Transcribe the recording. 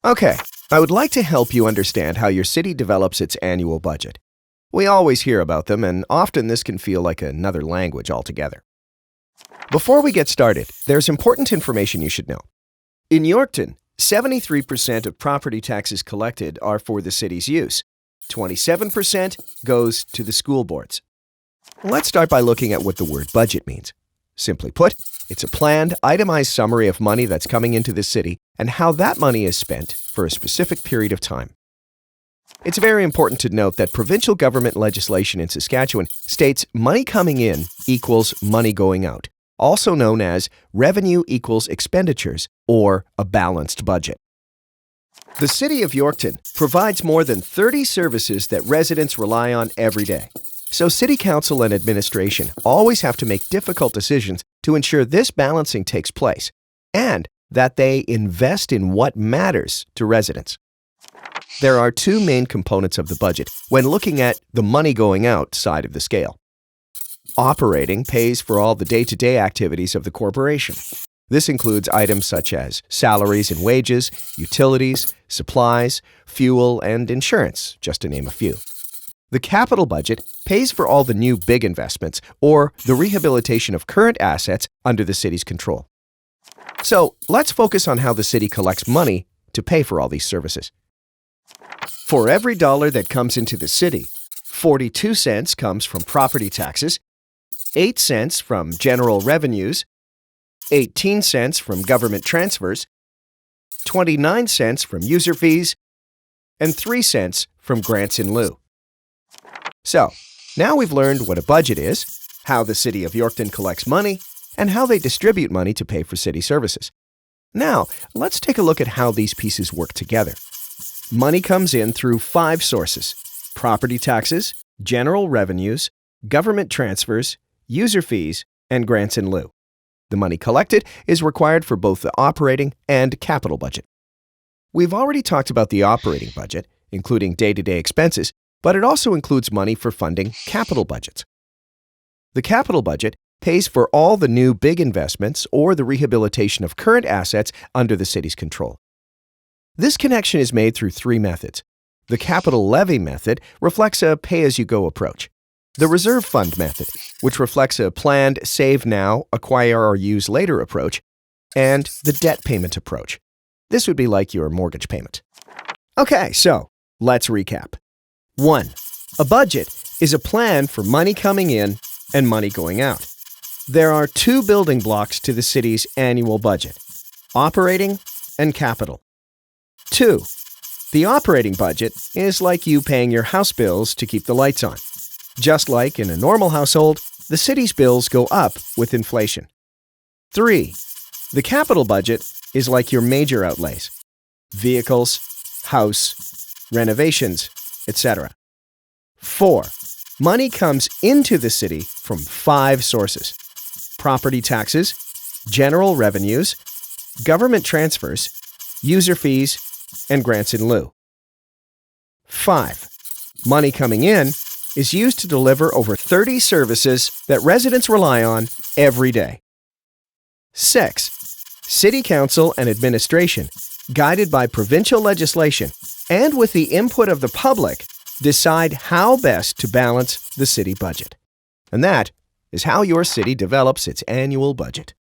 Okay, I would like to help you understand how your city develops its annual budget. We always hear about them, and often this can feel like another language altogether. Before we get started, there's important information you should know. In Yorkton, 73% of property taxes collected are for the city's use. 27% goes to the school boards. Let's start by looking at what the word budget means. Simply put, it's a planned, itemized summary of money that's coming into the city and how that money is spent for a specific period of time. It's very important to note that provincial government legislation in Saskatchewan states money coming in equals money going out, also known as revenue equals expenditures or a balanced budget. The City of Yorkton provides more than 30 services that residents rely on every day. So City Council and administration always have to make difficult decisions to ensure this balancing takes place and that they invest in what matters to residents. There are two main components of the budget when looking at the money going out side of the scale. Operating pays for all the day-to-day activities of the corporation. This includes items such as salaries and wages, utilities, supplies, fuel, and insurance, just to name a few. The capital budget pays for all the new big investments or the rehabilitation of current assets under the city's control. So let's focus on how the city collects money to pay for all these services. For every dollar that comes into the city, 42 cents comes from property taxes, 8 cents from general revenues, 18 cents from government transfers, 29 cents from user fees, and 3 cents from grants in lieu. So, now we've learned what a budget is, how the City of Yorkton collects money, and how they distribute money to pay for city services. Now, let's take a look at how these pieces work together. Money comes in through 5 sources: property taxes, general revenues, government transfers, user fees, and grants in lieu. The money collected is required for both the operating and capital budget. We've already talked about the operating budget, including day-to-day expenses, but it also includes money for funding capital budgets. The capital budget pays for all the new big investments or the rehabilitation of current assets under the city's control. This connection is made through 3 methods. The capital levy method reflects a pay-as-you-go approach. The reserve fund method, which reflects a planned save now, acquire or use later approach, and the debt payment approach. This would be like your mortgage payment. Okay, so let's recap. 1. A budget is a plan for money coming in and money going out. There are 2 building blocks to the city's annual budget: operating and capital. 2. The operating budget is like you paying your house bills to keep the lights on. Just like in a normal household, the city's bills go up with inflation. 3. The capital budget is like your major outlays: vehicles, house, renovations, etc. 4. Money comes into the city from 5 sources: property taxes, general revenues, government transfers, user fees, and grants in lieu. 5. Money coming in is used to deliver over 30 services that residents rely on every day. 6. City Council and administration, guided by provincial legislation and with the input of the public, decide how best to balance the city budget. And that is how your city develops its annual budget.